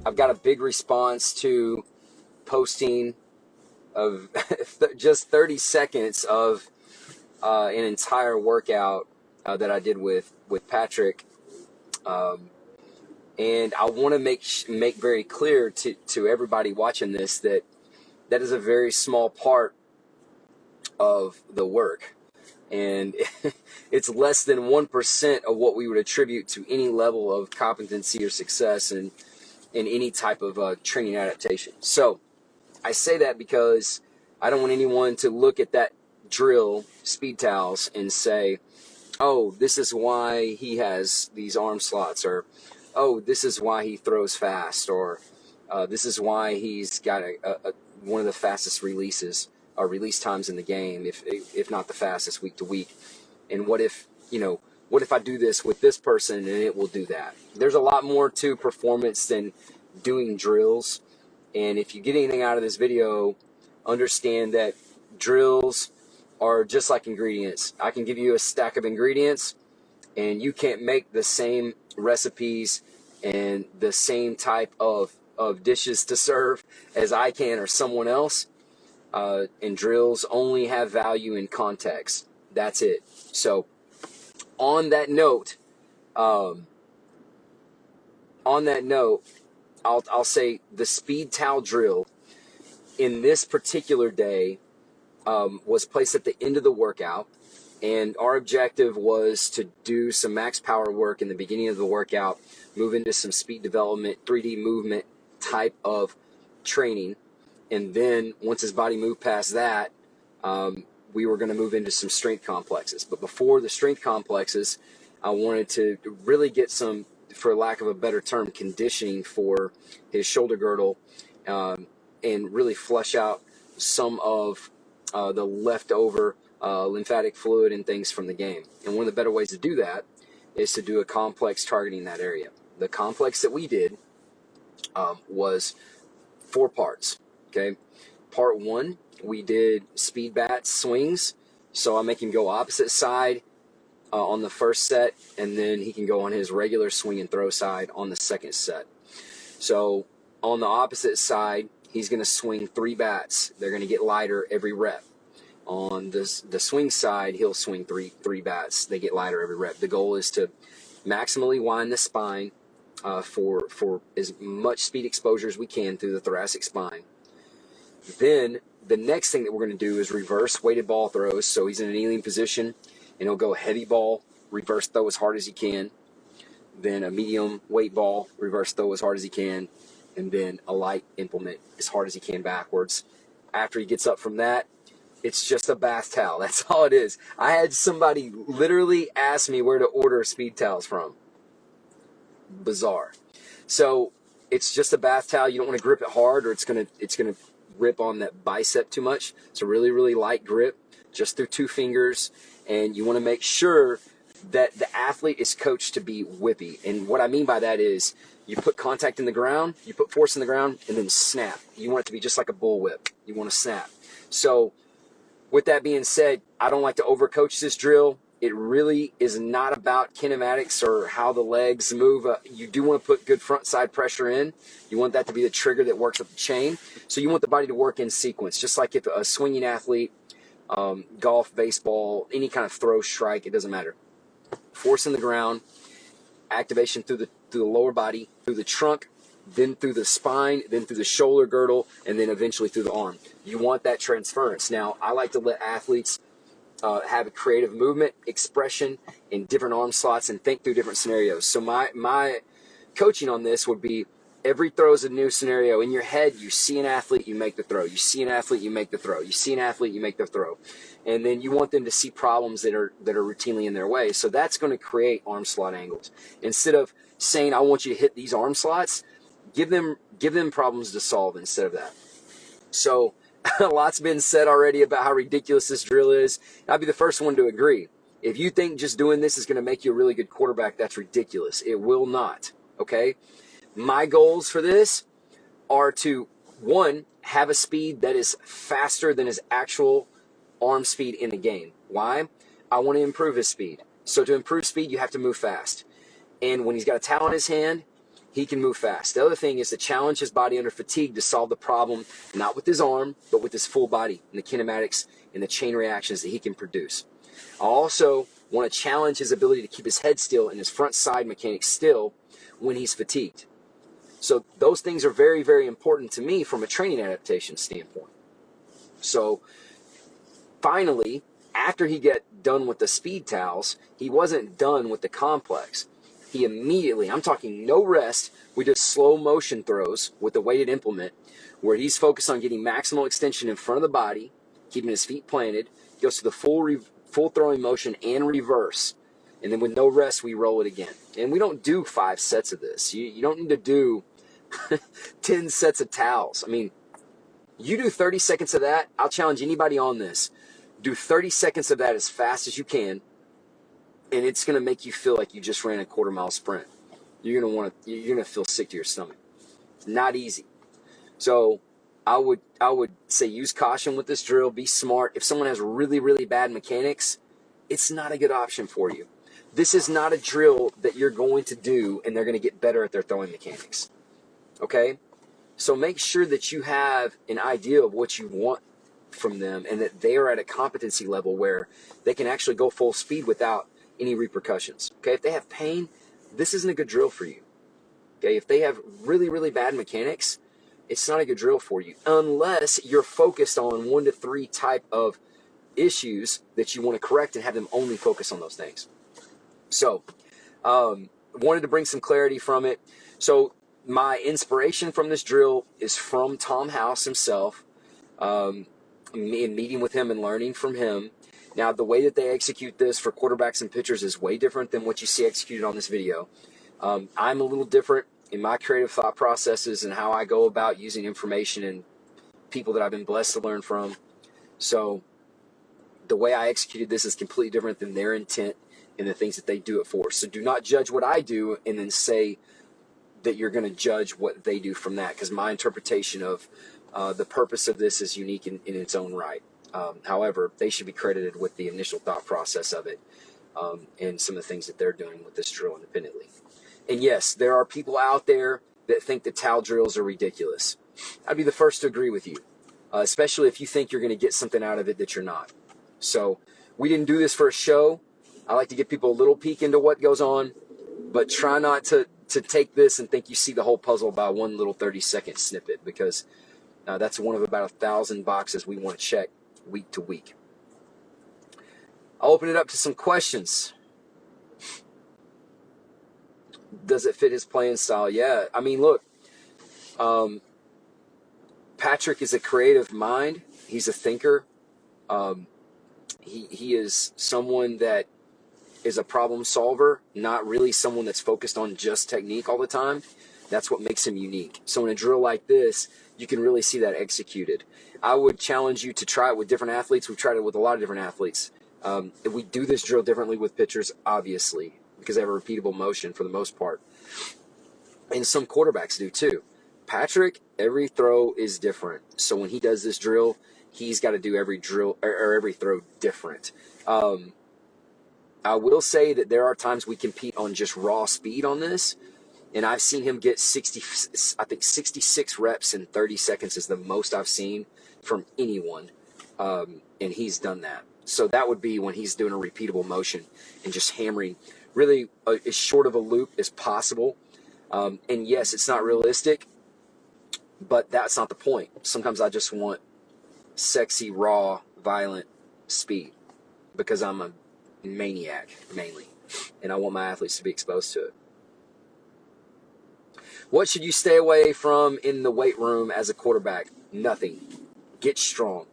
I've got a big response to posting of just 30 seconds of an entire workout that I did with Patrick. And I want to make very clear to everybody watching this that is a very small part of the work. And it's less than 1% of what we would attribute to any level of competency or success in any type of training adaptation. So I say that because I don't want anyone to look at that drill, speed towels, and say, oh, this is why he has these arm slots, or oh, this is why he throws fast, or this is why he's got one of the fastest release times in the game, if not the fastest week to week. And what if I do this with this person and it will do that? There's a lot more to performance than doing drills. And if you get anything out of this video, understand that drills are just like ingredients. I can give you a stack of ingredients and you can't make the same recipes and the same type of dishes to serve as I can or someone else. And drills only have value in context. That's it. So on that note, I'll say the speed towel drill in this particular day was placed at the end of the workout, and our objective was to do some max power work in the beginning of the workout, move into some speed development, 3D movement type of training, and then once his body moved past that, we were going to move into some strength complexes. But before the strength complexes, I wanted to really get some, for lack of a better term, conditioning for his shoulder girdle, and really flush out some of the leftover lymphatic fluid and things from the game. And one of the better ways to do that is to do a complex targeting that area. The complex that we did was 4 parts. Okay, part 1, we did speed bat swings. So I make him go opposite side on the first set, and then he can go on his regular swing and throw side on the second set. So on the opposite side, he's going to swing 3 bats. They're going to get lighter every rep. On the swing side, he'll swing three bats. They get lighter every rep. The goal is to maximally wind the spine for as much speed exposure as we can through the thoracic spine. Then the next thing that we're going to do is reverse weighted ball throws. So he's in a kneeling position, and he'll go heavy ball, reverse throw as hard as he can. Then a medium weight ball, reverse throw as hard as he can. And then a light implement as hard as he can backwards. After he gets up from that, it's just a bath towel. That's all it is. I had somebody literally ask me where to order speed towels from. Bizarre. So it's just a bath towel. You don't want to grip it hard, or it's gonna rip on that bicep too much. It's a really, really light grip, just through 2 fingers. And you want to make sure that the athlete is coached to be whippy. And what I mean by that is you put contact in the ground, you put force in the ground, and then snap. You want it to be just like a bull whip. You want to snap. So with that being said, I don't like to overcoach this drill. It really is not about kinematics or how the legs move. You do want to put good front side pressure in. You want that to be the trigger that works up the chain. So you want the body to work in sequence, just like if a swinging athlete, golf, baseball, any kind of throw, strike, it doesn't matter. Force in the ground, activation through the lower body, through the trunk, then through the spine, then through the shoulder girdle, and then eventually through the arm. You want that transference. Now, I like to let athletes have a creative movement, expression in different arm slots, and think through different scenarios. So my coaching on this would be every throw is a new scenario. In your head, you see an athlete, you make the throw. You see an athlete, you make the throw. You see an athlete, you make the throw. And then you want them to see problems that are routinely in their way. So that's going to create arm slot angles. Instead of saying, I want you to hit these arm slots, give them problems to solve instead of that. So a lot's been said already about how ridiculous this drill is. I'll be the first one to agree. If you think just doing this is going to make you a really good quarterback, that's ridiculous. It will not, okay? My goals for this are to, 1, have a speed that is faster than his actual arm speed in the game. Why? I want to improve his speed. So to improve speed, you have to move fast. And when he's got a towel in his hand, he can move fast. The other thing is to challenge his body under fatigue to solve the problem, not with his arm, but with his full body and the kinematics and the chain reactions that he can produce. I also want to challenge his ability to keep his head still and his front side mechanics still when he's fatigued. So those things are very, very important to me from a training adaptation standpoint. So finally, after he got done with the speed towels, he wasn't done with the complex. He immediately, I'm talking no rest, we did slow motion throws with the weighted implement where he's focused on getting maximal extension in front of the body, keeping his feet planted, goes to the full throwing motion and reverse. And then with no rest, we roll it again. And we don't do 5 sets of this. You don't need to do 10 sets of towels. I mean, you do 30 seconds of that. I'll challenge anybody on this. Do 30 seconds of that as fast as you can, and it's going to make you feel like you just ran a quarter-mile sprint. You're going to feel sick to your stomach. It's not easy. So I would say use caution with this drill. Be smart. If someone has really, really bad mechanics, it's not a good option for you. This is not a drill that you're going to do and they're going to get better at their throwing mechanics. Okay? So make sure that you have an idea of what you want from them and that they are at a competency level where they can actually go full speed without any repercussions. Okay? If they have pain, this isn't a good drill for you. Okay? If they have really, really bad mechanics, it's not a good drill for you unless you're focused on 1 to 3 type of issues that you want to correct and have them only focus on those things. So, wanted to bring some clarity from it. So, my inspiration from this drill is from Tom House himself, in meeting with him and learning from him. Now, the way that they execute this for quarterbacks and pitchers is way different than what you see executed on this video. I'm a little different in my creative thought processes and how I go about using information and people that I've been blessed to learn from. So, the way I executed this is completely different than their intent and the things that they do it for. So do not judge what I do and then say that you're going to judge what they do from that, because my interpretation of the purpose of this is unique in its own right. However, they should be credited with the initial thought process of it and some of the things that they're doing with this drill independently. And yes, there are people out there that think that towel drills are ridiculous. I'd be the first to agree with you, especially if you think you're going to get something out of it that you're not. So we didn't do this for a show. I like to give people a little peek into what goes on, but try not to take this and think you see the whole puzzle by one little 30-second snippet, because that's one of about 1,000 boxes we want to check week to week. I'll open it up to some questions. Does it fit his playing style? Yeah. I mean, look, Patrick is a creative mind. He's a thinker. He is someone that is a problem solver, not really someone that's focused on just technique all the time. That's what makes him unique. So in a drill like this, you can really see that executed. I would challenge you to try it with different athletes. We've tried it with a lot of different athletes. If we do this drill differently with pitchers, obviously, because they have a repeatable motion for the most part. And some quarterbacks do too. Patrick, every throw is different. So when he does this drill, he's got to do every drill or every throw different. I will say that there are times we compete on just raw speed on this, and I've seen him get 66 reps in 30 seconds is the most I've seen from anyone, and he's done that. So that would be when he's doing a repeatable motion and just hammering really as short of a loop as possible. And yes, it's not realistic, but that's not the point. Sometimes I just want sexy, raw, violent speed because I'm a maniac mainly, and I want my athletes to be exposed to it. What should you stay away from in the weight room as a quarterback? Nothing. Get strong.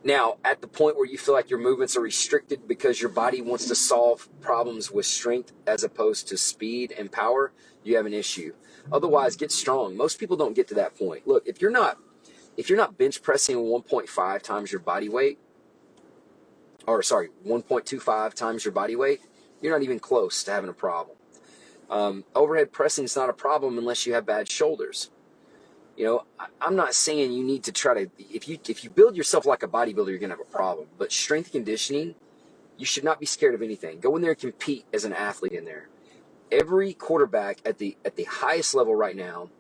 Now, at the point where you feel like your movements are restricted because your body wants to solve problems with strength as opposed to speed and power, you have an issue. Otherwise, get strong. Most people don't get to that point. Look, if you're not bench pressing 1.5 times your body weight, 1.25 times your body weight, you're not even close to having a problem. Overhead pressing is not a problem unless you have bad shoulders. You know, I'm not saying you need to try to, if you build yourself like a bodybuilder, you're going to have a problem. But strength conditioning, you should not be scared of anything. Go in there and compete as an athlete in there. Every quarterback at the highest level right now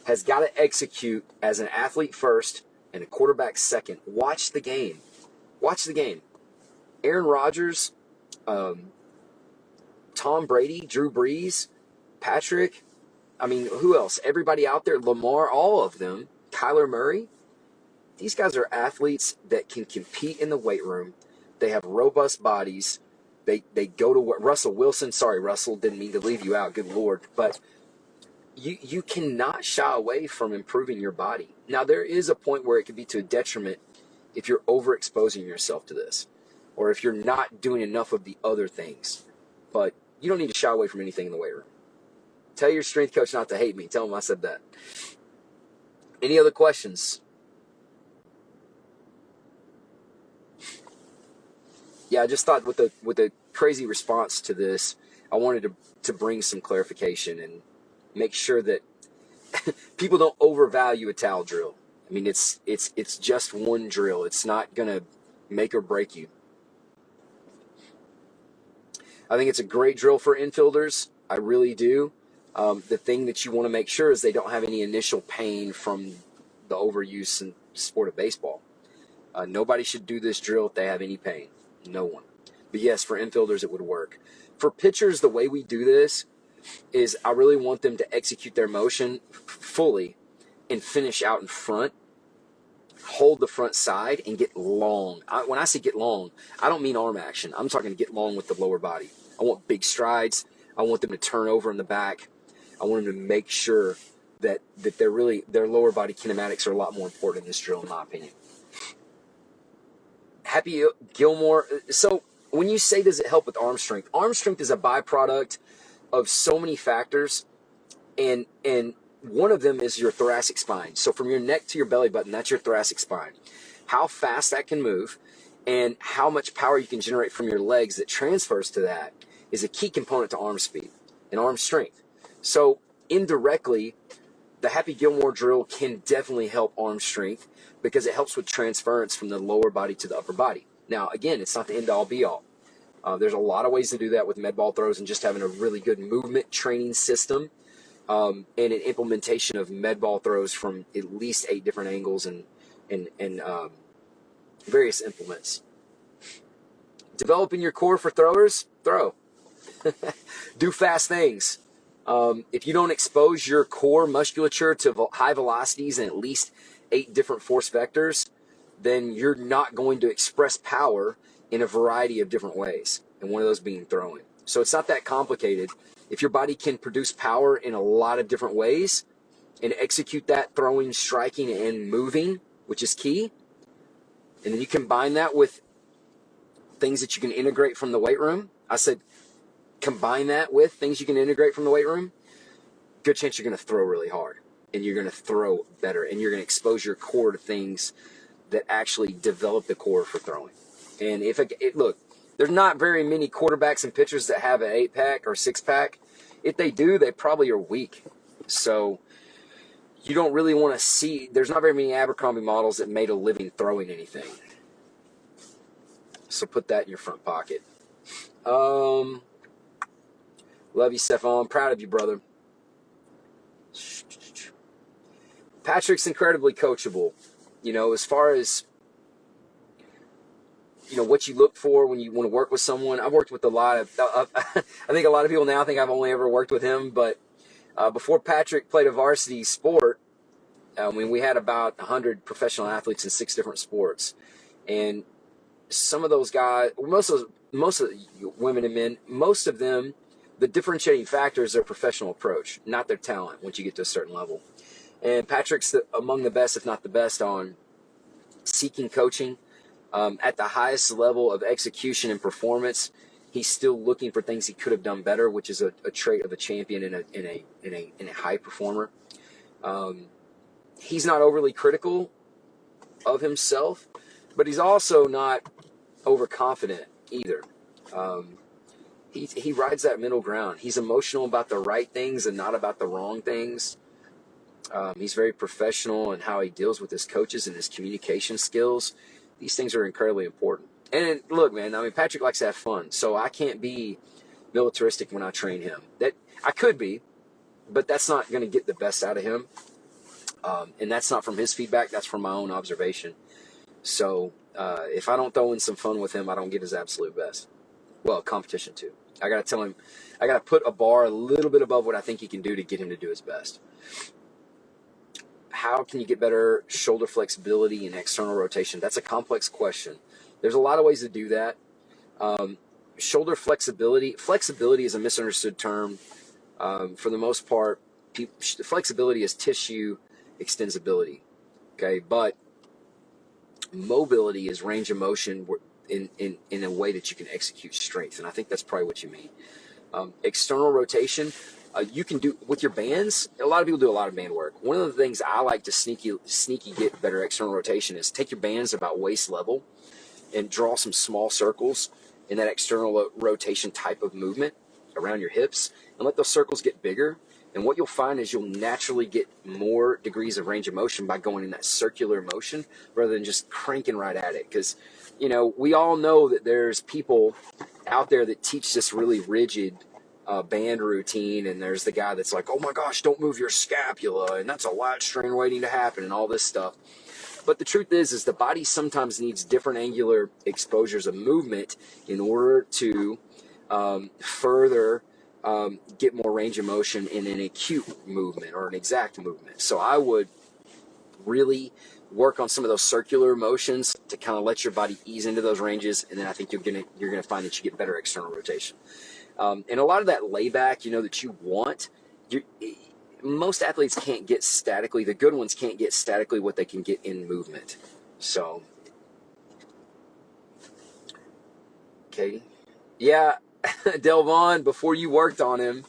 has got to execute as an athlete first and a quarterback second. Watch the game. Watch the game. Aaron Rodgers, Tom Brady, Drew Brees, Patrick, I mean, who else? Everybody out there, Lamar, all of them, Kyler Murray. These guys are athletes that can compete in the weight room. They have robust bodies. They go to what Russell Wilson. Sorry, Russell, didn't mean to leave you out. Good Lord, but you cannot shy away from improving your body. Now, there is a point where it can be to a detriment if you're overexposing yourself to this, or if you're not doing enough of the other things. But you don't need to shy away from anything in the weight room. Tell your strength coach not to hate me. Tell him I said that. Any other questions? Yeah, I just thought with the crazy response to this, I wanted to bring some clarification and make sure that people don't overvalue a towel drill. I mean, it's just one drill. It's not gonna make or break you. I think it's a great drill for infielders. I really do. The thing that you want to make sure is they don't have any initial pain from the overuse in sport of baseball. Nobody should do this drill if they have any pain. No one. But yes, for infielders, it would work. For pitchers, the way we do this is I really want them to execute their motion fully and finish out in front, hold the front side, and get long. When I say get long, I don't mean arm action. I'm talking get long with the lower body. I want big strides. I want them to turn over in the back. I want them to make sure that they're really, their lower body kinematics are a lot more important in this drill, in my opinion. Happy Gilmore. So when you say, does it help with arm strength is a byproduct of so many factors, and one of them is your thoracic spine. So from your neck to your belly button, that's your thoracic spine. How fast that can move and how much power you can generate from your legs that transfers to that is a key component to arm speed and arm strength. So indirectly, the Happy Gilmore drill can definitely help arm strength because it helps with transference from the lower body to the upper body. Now, again, it's not the end-all be-all. There's a lot of ways to do that with med ball throws and just having a really good movement training system and an implementation of med ball throws from at least 8 different angles and various implements. Developing your core for throwers, throw. Do fast things. If you don't expose your core musculature to high velocities and at least 8 different force vectors, then you're not going to express power in a variety of different ways, and one of those being throwing. So it's not that complicated. If your body can produce power in a lot of different ways and execute that throwing, striking, and moving, which is key, and then you combine that with things that you can integrate from the weight room. I said combine that with things you can integrate from the weight room, good chance you're going to throw really hard, and you're going to throw better, and you're going to expose your core to things that actually develop the core for throwing. And look, there's not very many quarterbacks and pitchers that have an 8-pack or 6-pack. If they do, they probably are weak. So you don't really want to see, there's not very many Abercrombie models that made a living throwing anything. So put that in your front pocket. Love you, Stefan. Proud of you, brother. Patrick's incredibly coachable. You know, as far as, you know, what you look for when you want to work with someone. I've worked with a lot of, I think a lot of people now think I've only ever worked with him, but before Patrick played a varsity sport, we had about 100 professional athletes in 6 different sports. And some of those guys, most of the women and men, most of them, the differentiating factor is their professional approach, not their talent once you get to a certain level. And Patrick's among the best, if not the best, on seeking coaching. At the highest level of execution and performance, he's still looking for things he could have done better, which is a trait of a champion and a high performer. He's not overly critical of himself, but he's also not overconfident either. He rides that middle ground. He's emotional about the right things and not about the wrong things. He's very professional in how he deals with his coaches and his communication skills. These things are incredibly important. And look, man, I mean, Patrick likes to have fun, so I can't be militaristic when I train him. That I could be, but that's not going to get the best out of him. And that's not from his feedback. That's from my own observation. So if I don't throw in some fun with him, I don't get his absolute best. Well, competition too. I got to tell him, I got to put a bar a little bit above what I think he can do to get him to do his best. How can you get better shoulder flexibility and external rotation? That's a complex question. There's a lot of ways to do that. Shoulder flexibility is a misunderstood term. For the most part, flexibility is tissue extensibility. Okay, but mobility is range of motion in a way that you can execute strength, and I think that's probably what you mean. External rotation, you can do with your bands. A lot of people do a lot of band work. One of the things I like to sneaky get better external rotation is take your bands about waist level and draw some small circles in that external rotation type of movement around your hips, and let those circles get bigger. And what you'll find is you'll naturally get more degrees of range of motion by going in that circular motion rather than just cranking right at it. Because, you know, we all know that there's people out there that teach this really rigid band routine, and there's the guy that's like, oh my gosh, don't move your scapula, and that's a lat strain waiting to happen, and all this stuff. But the truth is the body sometimes needs different angular exposures of movement in order to further get more range of motion in an acute movement or an exact movement. So I would really work on some of those circular motions to kind of let your body ease into those ranges, and then I think you're gonna find that you get better external rotation. And a lot of that layback, you know, that you want, most athletes can't get statically. The good ones can't get statically what they can get in movement. So, okay, yeah. Delvon, before you worked on him,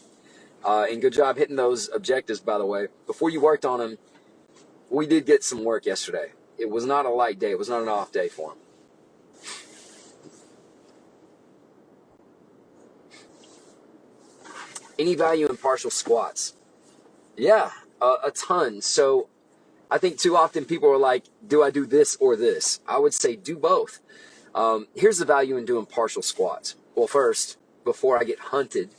and good job hitting those objectives, by the way. Before you worked on him, we did get some work yesterday. It was not a light day. It was not an off day for him. Any value in partial squats? Yeah, a ton. So I think too often people are like, do I do this or this? I would say do both. Here's the value in doing partial squats. Well, first, before I get hunted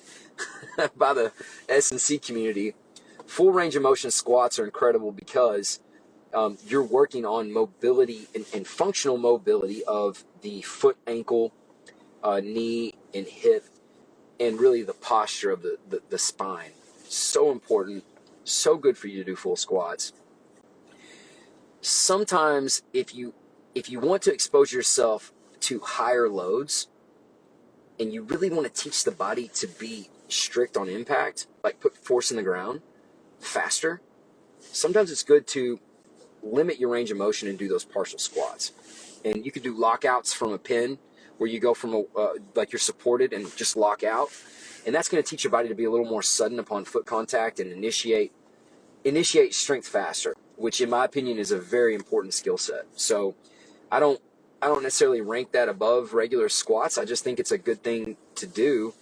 by the S&C community, full range of motion squats are incredible because you're working on mobility and functional mobility of the foot, ankle, knee, and hip, and really the posture of the spine. So important, so good for you to do full squats. Sometimes if you want to expose yourself to higher loads, and you really want to teach the body to be strict on impact, like put force in the ground faster, sometimes it's good to limit your range of motion and do those partial squats. And you could do lockouts from a pin where you go from like you're supported and just lock out. And that's going to teach your body to be a little more sudden upon foot contact and initiate strength faster, which in my opinion is a very important skill set. So I don't necessarily rank that above regular squats. I just think it's a good thing to do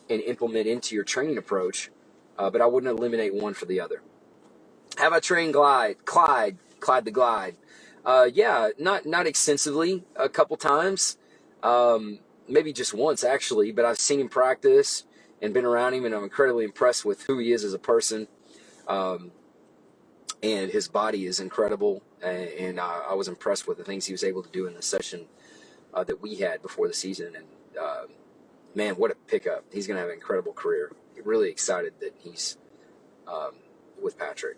and implement into your training approach, but I wouldn't eliminate one for the other. Have I trained Clyde the Glide? Yeah, not extensively, a couple times, maybe just once actually, but I've seen him practice and been around him, and I'm incredibly impressed with who he is as a person. And his body is incredible, and I was impressed with the things he was able to do in the session that we had before the season. And man, what a pickup. He's going to have an incredible career. Really excited that he's with Patrick.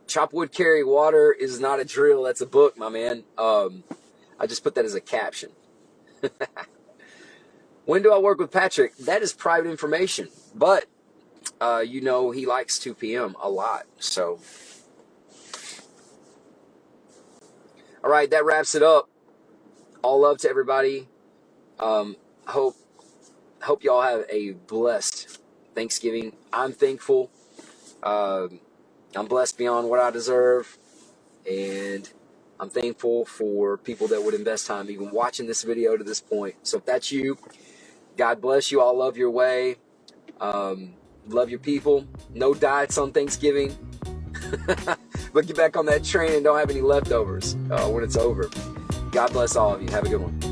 Chop wood, carry water is not a drill. That's a book, my man. I just put that as a caption. When do I work with Patrick? That is private information, but you know, he likes 2 p.m. a lot. So, all right, that wraps it up. All love to everybody. Hope y'all have a blessed Thanksgiving. I'm thankful. I'm blessed beyond what I deserve, and I'm thankful for people that would invest time even watching this video to this point. So if that's you, God bless you. All love your way. Love your people. No diets on Thanksgiving. But get back on that train and don't have any leftovers when it's over. God bless all of you. Have a good one.